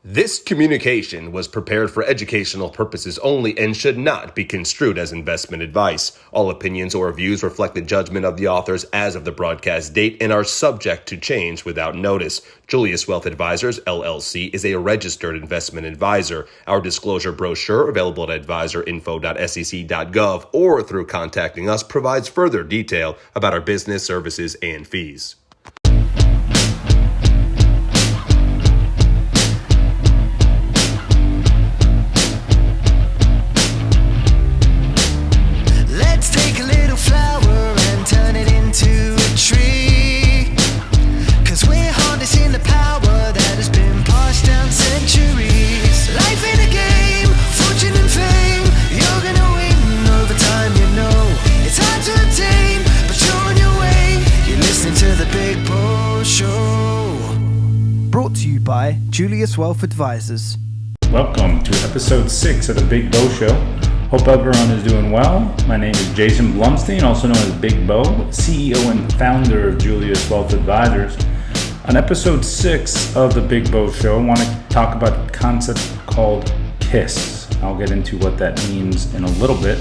This communication was prepared for educational purposes only and should not be construed as investment advice. All opinions or views reflect the judgment of the authors as of the broadcast date and are subject to change without notice. Julius Wealth Advisors, LLC, is a registered investment advisor. Our disclosure brochure, available at advisorinfo.sec.gov or through contacting us, provides further detail about our business, services, and fees. By Julius Wealth Advisors. Welcome to episode 6 of the Big Bo Show. Hope everyone is doing well. My name is Jason Blumstein, also known as Big Bo, CEO and founder of Julius Wealth Advisors. On episode 6 of the Big Bo Show, I want to talk about a concept called KISS. I'll get into what that means in a little bit.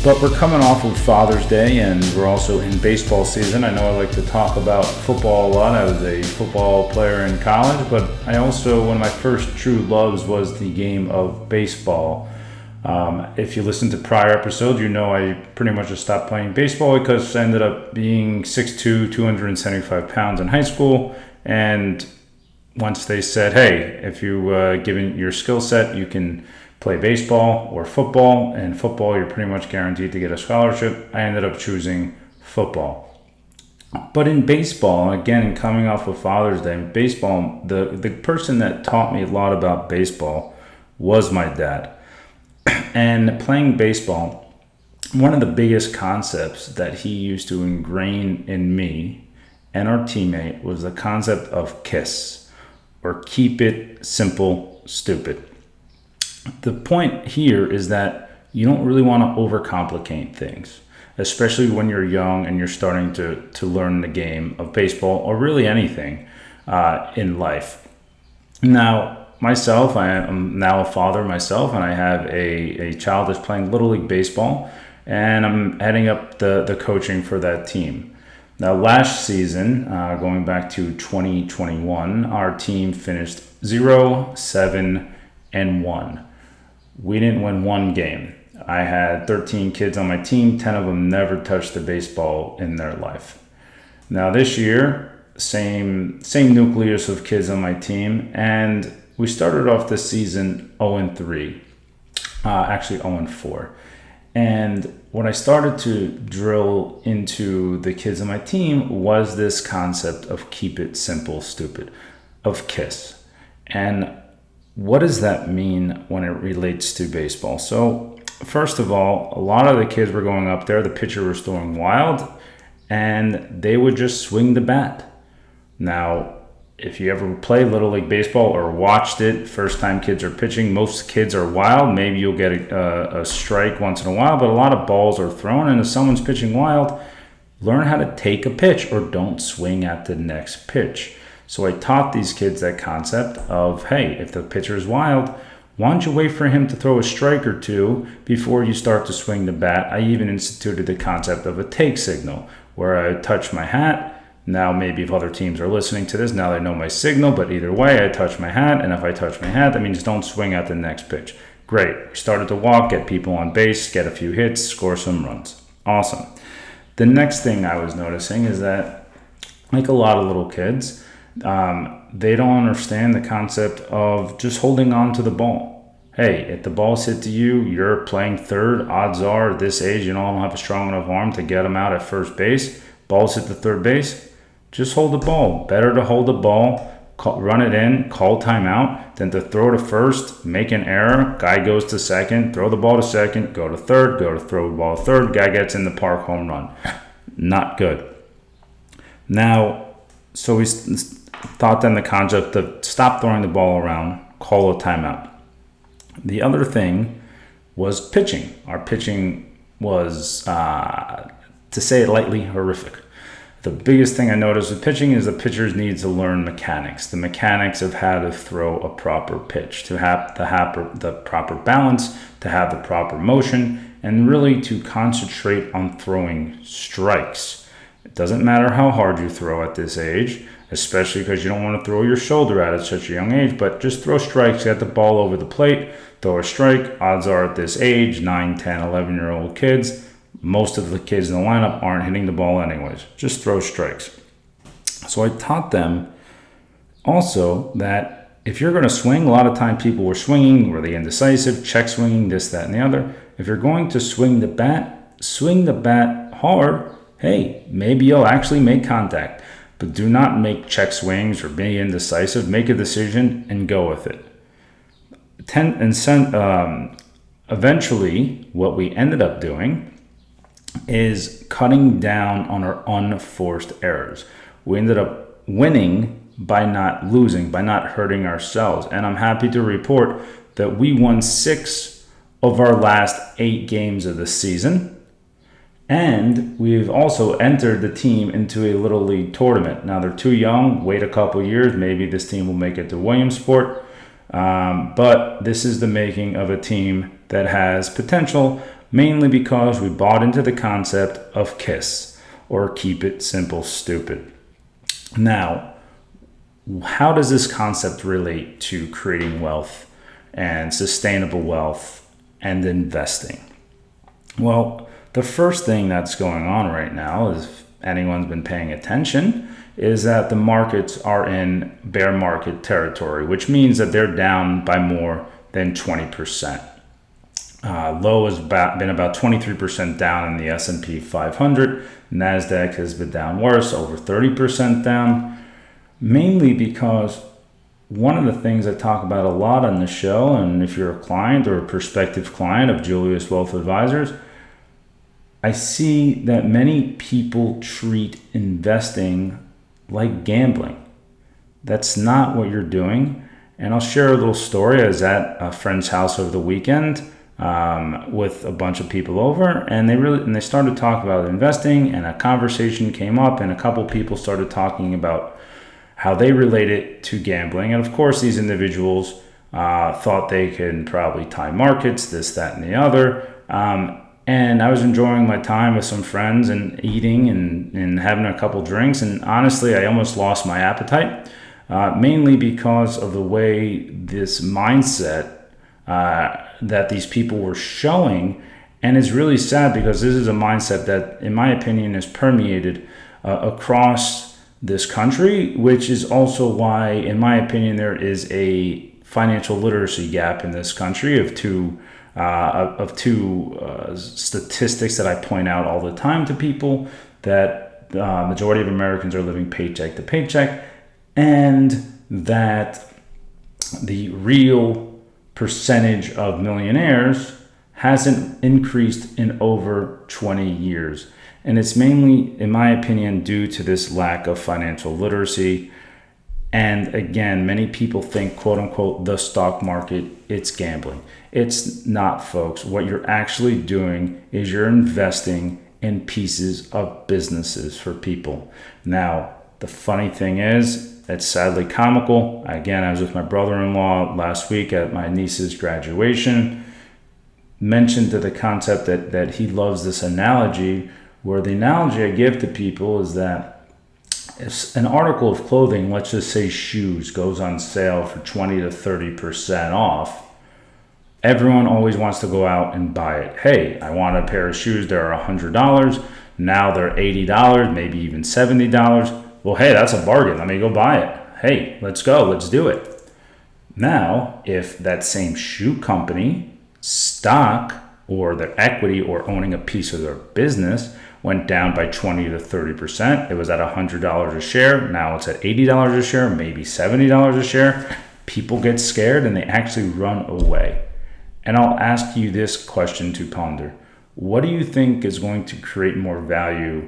But we're coming off of Father's Day and we're also in baseball season. I know I like to talk about football a lot. I was a football player in college, but I also, one of my first true loves was the game of baseball. If you listen to prior episodes, you know I pretty much just stopped playing baseball because I ended up being 6'2", 275 pounds in high school. And once they said, hey, if you given your skill set, you can play baseball or football, and football you're pretty much guaranteed to get a scholarship. I ended up choosing football. But in baseball, again, coming off of Father's Day, baseball, the person that taught me a lot about baseball was my dad. And playing baseball, one of the biggest concepts that he used to ingrain in me and our teammate was the concept of KISS, or keep it simple, stupid. The point here is that you don't really want to overcomplicate things, especially when you're young and you're starting to learn the game of baseball or really anything in life. Now, myself, I am now a father myself, and I have a child that's playing Little League Baseball, and I'm heading up the coaching for that team. Now, last season, going back to 2021, our team finished 0-7-1. We didn't win one game. I had 13 kids on my team. 10 of them never touched the baseball in their life. Now this year, same nucleus of kids on my team, and we started off the season 0-3, actually 0-4. And what I started to drill into the kids on my team was this concept of keep it simple, stupid, of KISS. And what does that mean when it relates to baseball? So first of all, a lot of the kids were going up there, the pitcher was throwing wild, and they would just swing the bat. Now, if you ever play Little League Baseball or watched it, first time kids are pitching, most kids are wild. Maybe you'll get a strike once in a while, but a lot of balls are thrown, and if someone's pitching wild, learn how to take a pitch or don't swing at the next pitch. So I taught these kids that concept of, hey, if the pitcher is wild, why don't you wait for him to throw a strike or two before you start to swing the bat? I even instituted the concept of a take signal, where I touch my hat. Now maybe if other teams are listening to this, now they know my signal, but either way, I touch my hat, and if I touch my hat, that means don't swing at the next pitch. Great. We started to walk, get people on base, get a few hits, score some runs. Awesome. The next thing I was noticing is that, like a lot of little kids, they don't understand the concept of just holding on to the ball. Hey, if the ball's hit to you, you're playing third. Odds are, at this age, you don't have a strong enough arm to get them out at first base. Ball's hit to third base. Just hold the ball. Better to hold the ball, run it in, call timeout, than to throw to first, make an error. Guy goes to second, throw the ball to second, go to third, go to throw the ball to third. Guy gets in the park, home run. Not good. Now, so we taught them the concept of stop throwing the ball around, call a timeout. The other thing was pitching. Our pitching was, to say it lightly, horrific. The biggest thing I noticed with pitching is the pitchers need to learn mechanics. The mechanics of how to throw a proper pitch, to have the proper balance, to have the proper motion, and really to concentrate on throwing strikes. It doesn't matter how hard you throw at this age, especially because you don't want to throw your shoulder out at such a young age, but just throw strikes, get the ball over the plate, throw a strike. Odds are at this age, 9, 10, 11-year-old kids, most of the kids in the lineup aren't hitting the ball anyways. Just throw strikes. So I taught them also that if you're going to swing, a lot of time people were swinging, were they indecisive, check swinging, this, that, and the other. If you're going to swing the bat hard, hey, maybe you'll actually make contact. But do not make check swings or be indecisive. Make a decision and go with it. Eventually, what we ended up doing is cutting down on our unforced errors. We ended up winning by not losing, by not hurting ourselves. And I'm happy to report that we won 6 of our last 8 games of the season. And we've also entered the team into a Little League tournament. Now, they're too young. Wait a couple years. Maybe this team will make it to Williamsport. But this is the making of a team that has potential, mainly because we bought into the concept of KISS, or keep it simple, stupid. Now, how does this concept relate to creating wealth and sustainable wealth and investing? Well, the first thing that's going on right now, is if anyone's been paying attention, is that the markets are in bear market territory, which means that they're down by more than 20%. Low has been about 23% down in the S&P 500. NASDAQ has been down worse, over 30% down, mainly because one of the things I talk about a lot on the show, and if you're a client or a prospective client of Julius Wealth Advisors, I see that many people treat investing like gambling. That's not what you're doing. And I'll share a little story. I was at a friend's house over the weekend with a bunch of people over, and they started talking about investing, and a conversation came up, and a couple people started talking about how they relate it to gambling. And of course, these individuals thought they could probably time markets, this, that, and the other. And I was enjoying my time with some friends and eating and having a couple drinks. And honestly, I almost lost my appetite, mainly because of the way this mindset that these people were showing. And it's really sad because this is a mindset that, in my opinion, is permeated across this country, which is also why, in my opinion, there is a financial literacy gap in this country of two statistics that I point out all the time to people, that the majority of Americans are living paycheck to paycheck, and that the real percentage of millionaires hasn't increased in over 20 years. And it's mainly, in my opinion, due to this lack of financial literacy. And again, many people think, quote unquote, the stock market, it's gambling. It's not, folks. What you're actually doing is you're investing in pieces of businesses for people. Now, the funny thing is, it's sadly comical. Again, I was with my brother-in-law last week at my niece's graduation, mentioned to the concept that he loves this analogy, where the analogy I give to people is that if an article of clothing, let's just say shoes, goes on sale for 20 to 30% off, everyone always wants to go out and buy it. Hey, I want a pair of shoes. They're $100. Now they're $80, maybe even $70. Well, hey, that's a bargain. Let me go buy it. Hey, let's go. Let's do it. Now, if that same shoe company stock or their equity or owning a piece of their business went down by 20 to 30%, it was at $100 a share. Now it's at $80 a share, maybe $70 a share. People get scared and they actually run away. And I'll ask you this question to ponder. What do you think is going to create more value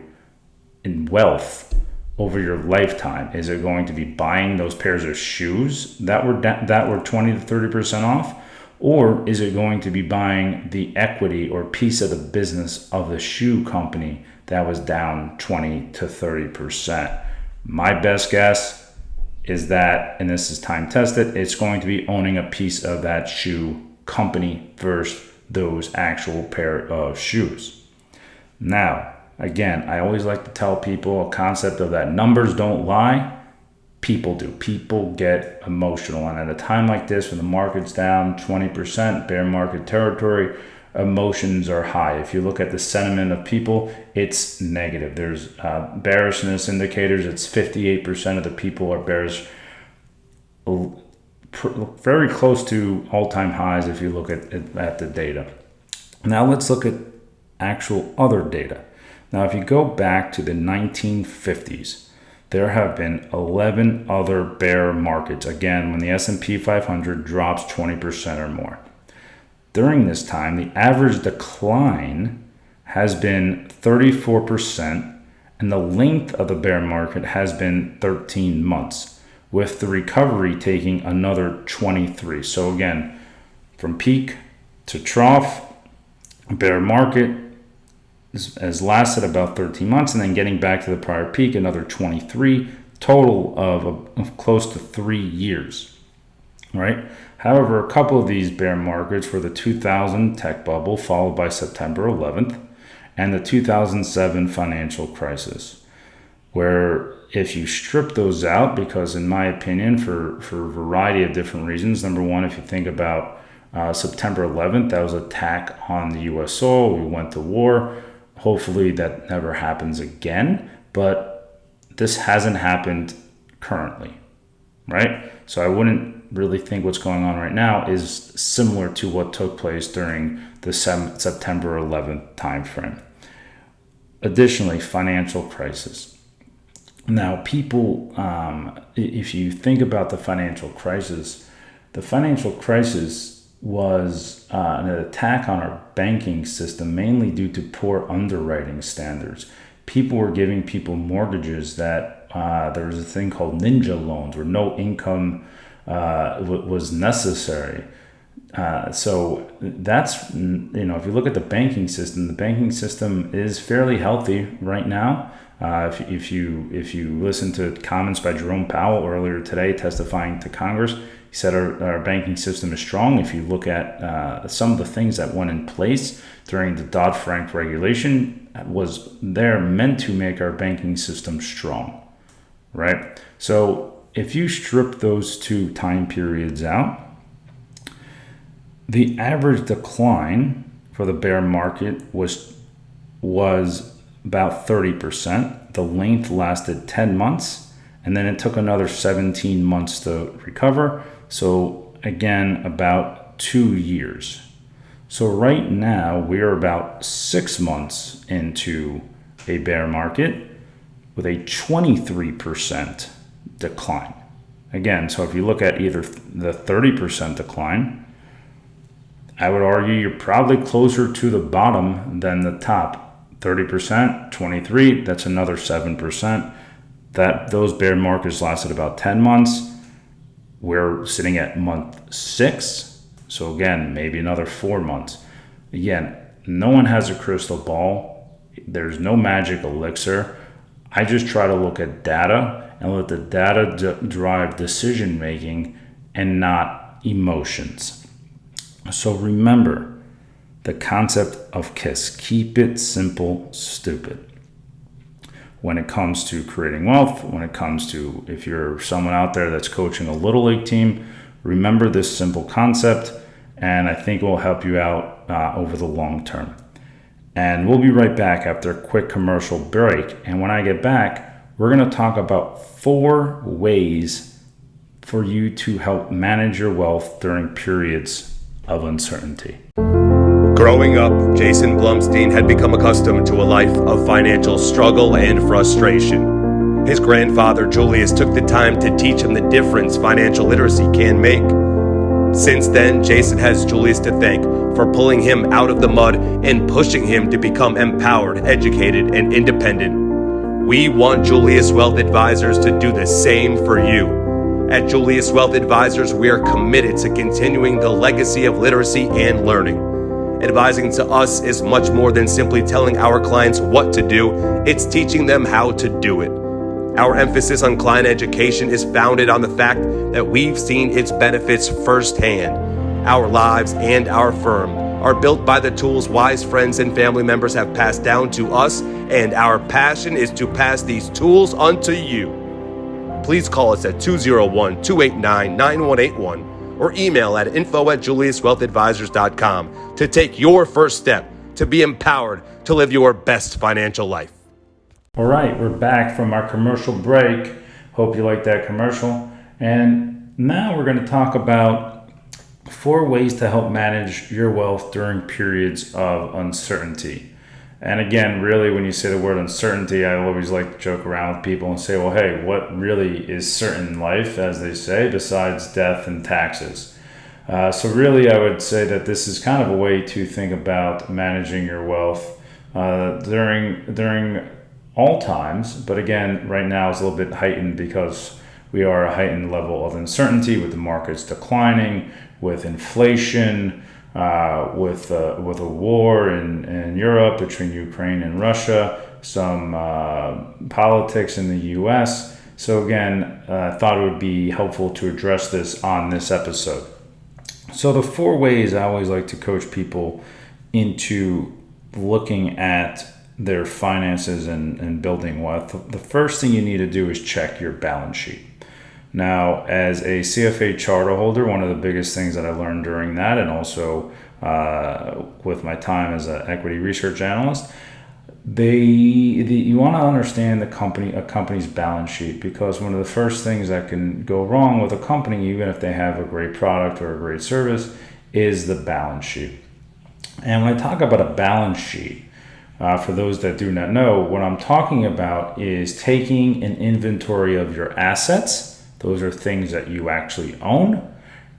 in wealth over your lifetime? Is it going to be buying those pairs of shoes that were 20 to 30% off? Or is it going to be buying the equity or piece of the business of the shoe company that was down 20 to 30%. My best guess is that, and this is time tested, it's going to be owning a piece of that shoe company versus those actual pair of shoes. Now, again, I always like to tell people a concept of that numbers don't lie. People do. People get emotional. And at a time like this, when the market's down 20%, bear market territory, emotions are high. If you look at the sentiment of people, it's negative. There's bearishness indicators. It's 58% of the people are bearish, very close to all-time highs if you look at the data. Now let's look at actual other data. Now, if you go back to the 1950s, there have been 11 other bear markets, again, when the S&P 500 drops 20% or more. During this time, the average decline has been 34%, and the length of the bear market has been 13 months, with the recovery taking another 23. So again, from peak to trough, bear market has lasted about 13 months, and then getting back to the prior peak, another 23, total of close to 3 years, right? However, a couple of these bear markets were the 2000 tech bubble, followed by September 11th, and the 2007 financial crisis, where if you strip those out, because in my opinion, for a variety of different reasons, number one, if you think about September 11th, that was an attack on the U.S. soil. We went to war. Hopefully that never happens again, but this hasn't happened currently, right? So I wouldn't really think what's going on right now is similar to what took place during the September 11th timeframe. Additionally, financial crisis. Now, people, if you think about the financial crisis was an attack on our banking system, mainly due to poor underwriting standards. People were giving people mortgages that there was a thing called ninja loans, where no income was necessary. So that's, if you look at the banking system is fairly healthy right now. If you listen to comments by Jerome Powell earlier today testifying to Congress, he said our banking system is strong. If you look at some of the things that went in place during the Dodd-Frank regulation, was there meant to make our banking system strong, right? So if you strip those two time periods out, the average decline for the bear market was about 30%. The length lasted 10 months, and then it took another 17 months to recover. So again, about 2 years. So right now we are about 6 months into a bear market with a 23% decline. Again, so if you look at either the 30% decline, I would argue you're probably closer to the bottom than the top. 30%, 23, that's another 7%. Those bear markets lasted about 10 months. We're sitting at month 6. So again, maybe another 4 months. Again, no one has a crystal ball. There's no magic elixir. I just try to look at data and let the data drive decision making and not emotions. So remember the concept of KISS. Keep it simple, stupid. When it comes to creating wealth, when it comes to, if you're someone out there that's coaching a little league team, remember this simple concept, and I think it will help you out over the long term. And we'll be right back after a quick commercial break. And when I get back, we're going to talk about 4 ways for you to help manage your wealth during periods of uncertainty. Growing up, Jason Blumstein had become accustomed to a life of financial struggle and frustration. His grandfather, Julius, took the time to teach him the difference financial literacy can make. Since then, Jason has Julius to thank for pulling him out of the mud and pushing him to become empowered, educated, and independent. We want Julius Wealth Advisors to do the same for you. At Julius Wealth Advisors, we are committed to continuing the legacy of literacy and learning. Advising to us is much more than simply telling our clients what to do, it's teaching them how to do it. Our emphasis on client education is founded on the fact that we've seen its benefits firsthand. Our lives and our firm are built by the tools wise friends and family members have passed down to us, and our passion is to pass these tools unto you. Please call us at 201-289-9181 or email at info@juliuswealthadvisors.com to take your first step to be empowered to live your best financial life. All right, we're back from our commercial break. Hope you liked that commercial. And now we're going to talk about 4 ways to help manage your wealth during periods of uncertainty. And again, really, when you say the word uncertainty, I always like to joke around with people and say, well, hey, what really is certain in life, as they say, besides death and taxes? So really, I would say that this is kind of a way to think about managing your wealth during all times. But again, right now it's a little bit heightened because we are a heightened level of uncertainty with the markets declining, with inflation, with a war in Europe between Ukraine and Russia, some politics in the U.S. So again, I thought it would be helpful to address this on this episode. So the 4 ways I always like to coach people into looking at their finances and building wealth. The first thing you need to do is check your balance sheet. Now, as a CFA charter holder, one of the biggest things that I learned during that, and also with my time as an equity research analyst, you want to understand a company's balance sheet, because one of the first things that can go wrong with a company, even if they have a great product or a great service, is the balance sheet. And when I talk about a balance sheet, for those that do not know, what I'm talking about is taking an inventory of your assets. Those are things that you actually own,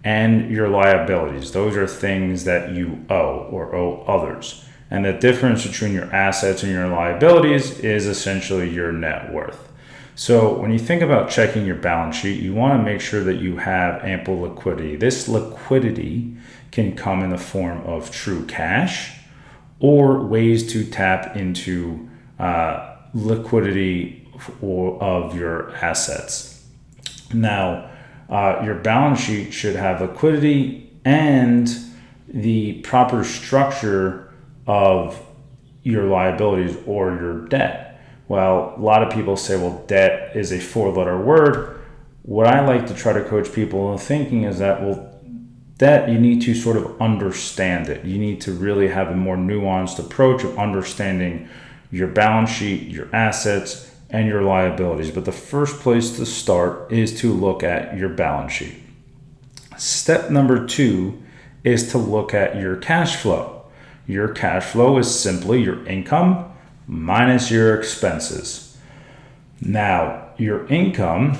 and your liabilities. Those are things that you owe or owe others. And the difference between your assets and your liabilities is essentially your net worth. So when you think about checking your balance sheet, you want to make sure that you have ample liquidity. This liquidity can come in the form of true cash or ways to tap into liquidity of your assets. Now, your balance sheet should have liquidity and the proper structure of your liabilities or your debt. Well, a lot of people say, well, debt is a 4-letter word. What I like to try to coach people in thinking is that, well, debt, you need to sort of understand it. You need to really have a more nuanced approach of understanding your balance sheet, your assets, and your liabilities. But the first place to start is to look at your balance sheet. Step number 2 is to look at your cash flow. Your cash flow is simply your income minus your expenses. Now, your income,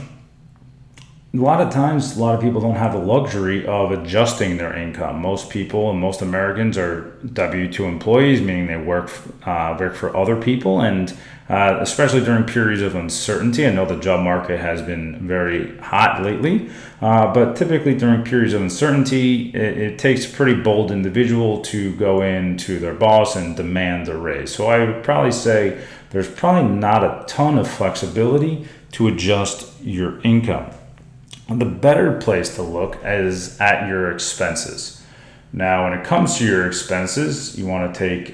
a lot of times, a lot of people don't have the luxury of adjusting their income. Most people and most Americans are W-2 employees, meaning they work for other people, and especially during periods of uncertainty. I know the job market has been very hot lately, but typically during periods of uncertainty, it takes a pretty bold individual to go into their boss and demand a raise. So I would probably say there's probably not a ton of flexibility to adjust your income. The better place to look is at your expenses. Now, when it comes to your expenses, you want to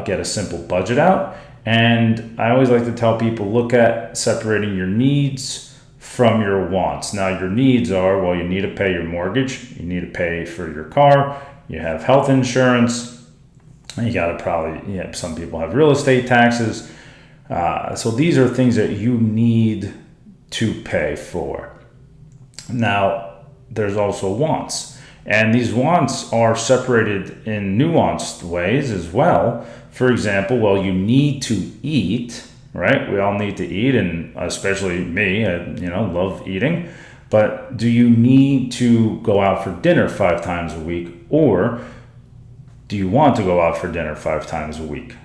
get a simple budget out. And I always like to tell people, look at separating your needs from your wants. Now, your needs are, well, you need to pay your mortgage, you need to pay for your car, you have health insurance, you got to probably, some people have real estate taxes. So these are things that you need to pay for. Now, there's also wants, and these wants are separated in nuanced ways as well. For example, well, you need to eat, right? We all need to eat, and especially me, I love eating. But do you need to go out for dinner 5 times a week, or do you want to go out for dinner 5 times a week?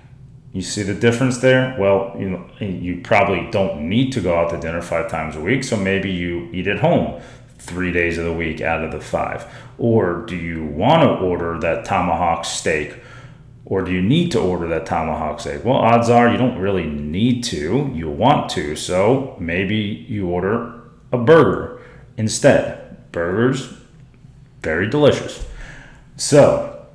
You see the difference there? Well, you probably don't need to go out to dinner 5 times a week, so maybe you eat at home 3 days of the week out of the 5. Or do you want to order that tomahawk steak Or do you need to order that tomahawk steak? Well, odds are you don't really need to. You want to. So maybe you order a burger instead. Burgers, very delicious. So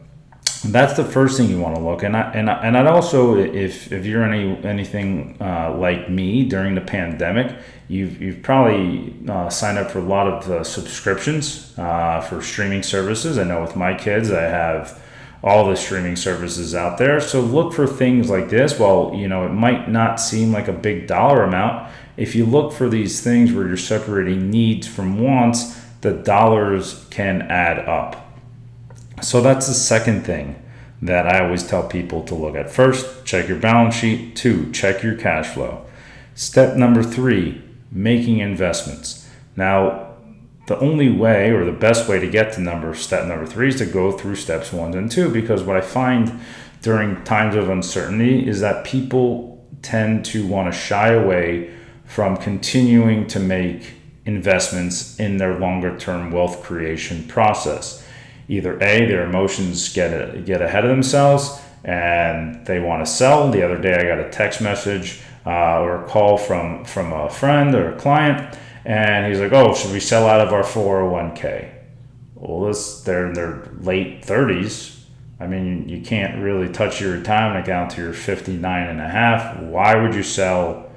that's the first thing you want to look. And I'd also, if you're anything like me during the pandemic, you've probably signed up for a lot of subscriptions for streaming services. I know with my kids, I have all the streaming services out there. So look for things like this. While it might not seem like a big dollar amount, if you look for these things where you're separating needs from wants, the dollars can add up. So that's the second thing that I always tell people to look at. First, check your balance sheet. 2, check your cash flow. Step number 3, making investments. Now, the only way or the best way to get to step number 3 is to go through steps 1 and 2, because what I find during times of uncertainty is that people tend to want to shy away from continuing to make investments in their longer term wealth creation process. Either A, their emotions get ahead of themselves and they want to sell. The other day I got a text message or a call from a friend or a client, and he's like, "Oh, should we sell out of our 401k?" Well, they're in their late 30s. I mean, you can't really touch your retirement account till you're 59 and a half. Why would you sell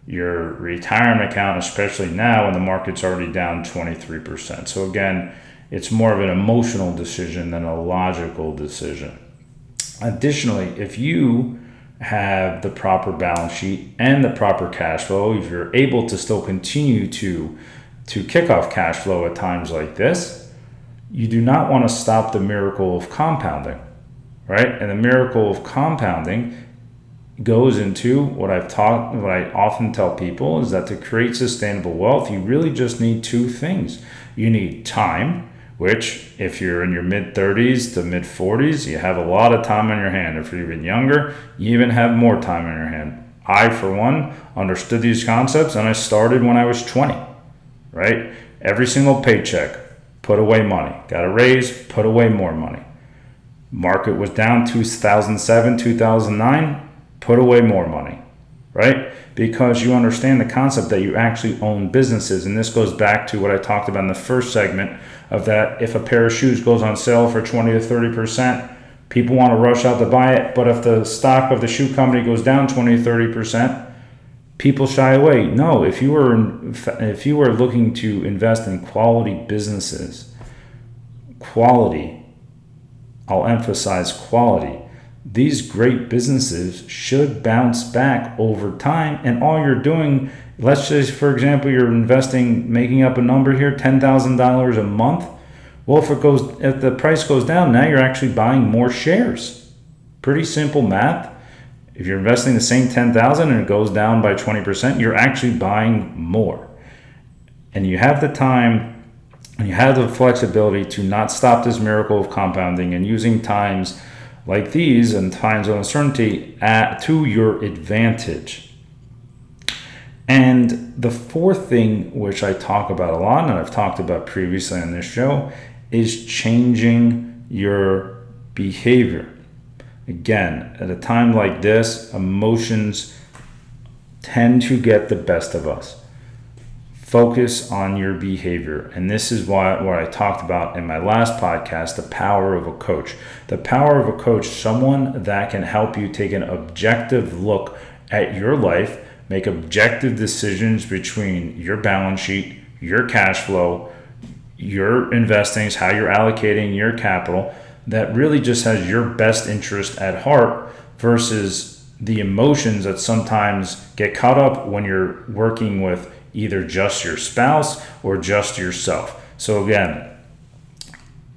your retirement account, especially now when the market's already down 23%? So again, it's more of an emotional decision than a logical decision. Additionally, if you have the proper balance sheet and the proper cash flow, if you're able to still continue to kick off cash flow at times like this, you do not want to stop the miracle of compounding, right? And the miracle of compounding goes into what I often tell people is that to create sustainable wealth, you really just need 2 things. You need time, which if you're in your mid-30s to mid-40s, you have a lot of time on your hand. If you're even younger, you even have more time on your hand. I, for one, understood these concepts, and I started when I was 20, right? Every single paycheck, put away money. Got a raise, put away more money. Market was down 2007, 2009, put away more money, right? Because you understand the concept that you actually own businesses. And this goes back to what I talked about in the first segment of that if a pair of shoes goes on sale for 20 to 30%, people want to rush out to buy it. But if the stock of the shoe company goes down 20 to 30%, people shy away. No, if you were looking to invest in quality businesses, quality, I'll emphasize quality, these great businesses should bounce back over time. And all you're doing, let's just, for example, you're investing, making up a number here, $10,000 a month. Well, if the price goes down, now you're actually buying more shares. Pretty simple math. If you're investing the same $10,000 and it goes down by 20%, you're actually buying more. And you have the time and you have the flexibility to not stop this miracle of compounding and using times like these and times of uncertainty to your advantage. And the fourth thing, which I talk about a lot and I've talked about previously on this show, is changing your behavior. Again, at a time like this, emotions tend to get the best of us. Focus on your behavior. And this is what I talked about in my last podcast, the power of a coach. The power of a coach, someone that can help you take an objective look at your life, make objective decisions between your balance sheet, your cash flow, your investings, how you're allocating your capital, that really just has your best interest at heart versus the emotions that sometimes get caught up when you're working with either just your spouse or just yourself. So again,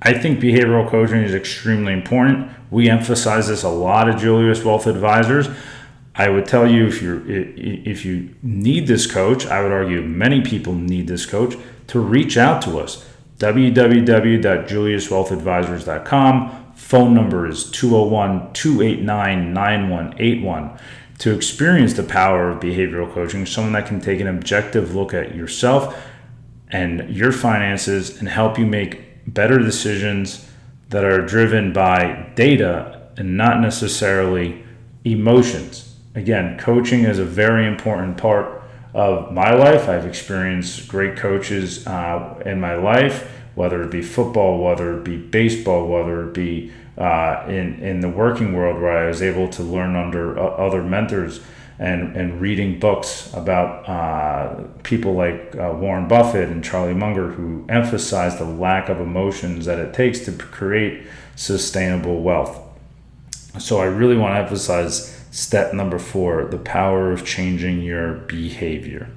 I think behavioral coaching is extremely important. We emphasize this a lot at Julius Wealth Advisors. I would tell you if you need this coach, I would argue many people need this coach, to reach out to us. www.juliuswealthadvisors.com. Phone number is 201-289-9181. To experience the power of behavioral coaching, someone that can take an objective look at yourself and your finances and help you make better decisions that are driven by data and not necessarily emotions. Again, coaching is a very important part of my life. I've experienced great coaches in my life, whether it be football, whether it be baseball, whether it be in the working world, where I was able to learn under other mentors and reading books about people like Warren Buffett and Charlie Munger, who emphasize the lack of emotions that it takes to create sustainable wealth. So I really want to emphasize step number 4, the power of changing your behavior.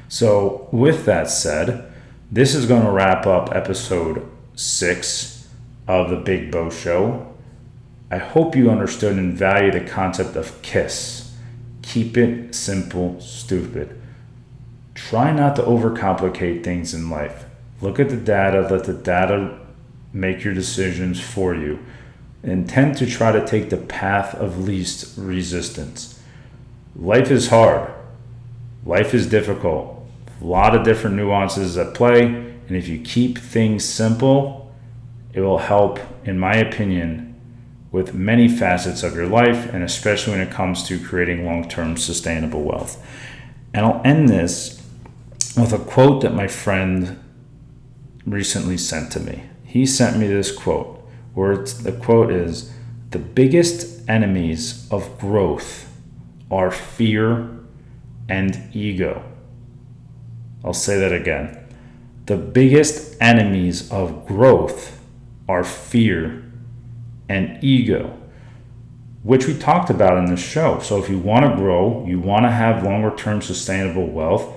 So with that said, this is going to wrap up episode 6 of the Big Bo Show. I hope you understood and value the concept of KISS. Keep it simple, stupid. Try not to overcomplicate things in life. Look at the data, let the data make your decisions for you. Intend to try to take the path of least resistance. Life is hard. Life is difficult. A lot of different nuances at play, and if you keep things simple, it will help, in my opinion, with many facets of your life, and especially when it comes to creating long-term sustainable wealth. And I'll end this with a quote that my friend recently sent to me. He sent me this quote, where the quote is, "The biggest enemies of growth are fear and ego." I'll say that again. The biggest enemies of growth are fear and ego, which we talked about in this show. So if you want to grow, you want to have longer term sustainable wealth,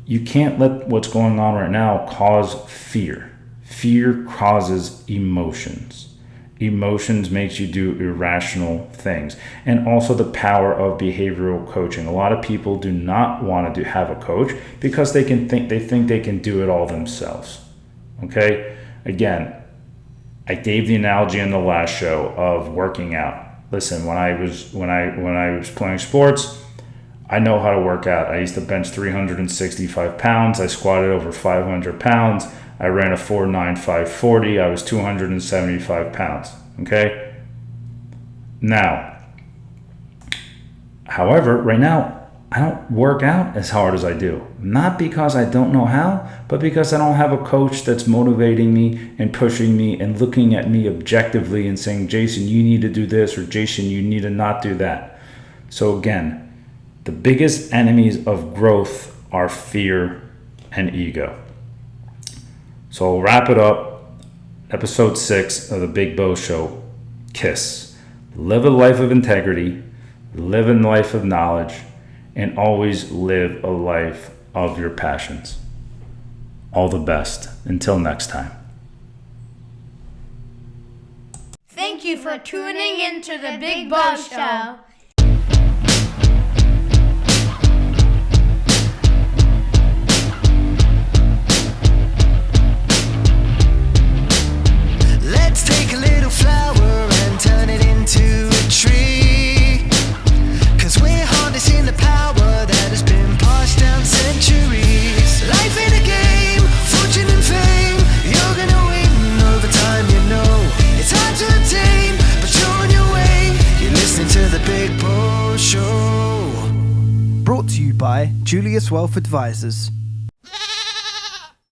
you can't let what's going on right now cause fear. Fear causes emotions. Emotions makes you do irrational things. And also the power of behavioral coaching. A lot of people do not want to have a coach because they think they can do it all themselves. Okay? Again, I gave the analogy in the last show of working out. Listen, when I was playing sports, I know how to work out. I used to bench 365 pounds. I squatted over 500 pounds. I ran a 4.95 40. I was 275 pounds. Okay? Now, however, right now, I don't work out as hard as I do. Not because I don't know how, but because I don't have a coach that's motivating me and pushing me and looking at me objectively and saying, Jason, you need to do this, or Jason, you need to not do that. So again, the biggest enemies of growth are fear and ego. So I'll wrap it up. Episode 6 of the Big Bo Show, KISS. Live a life of integrity, live a life of knowledge, and always live a life of your passions. All the best. Until next time. Thank you for tuning into the Big Bo Show. Let's take a little flower and turn it into a tree. 'Cause we're harnessing the power that has been passed down centuries. Life in a game, fortune and fame. You're gonna win over time, you know. It's hard to attain, but you're on your way. You're listening to the Big Bo Show. Brought to you by Julius Wealth Advisors.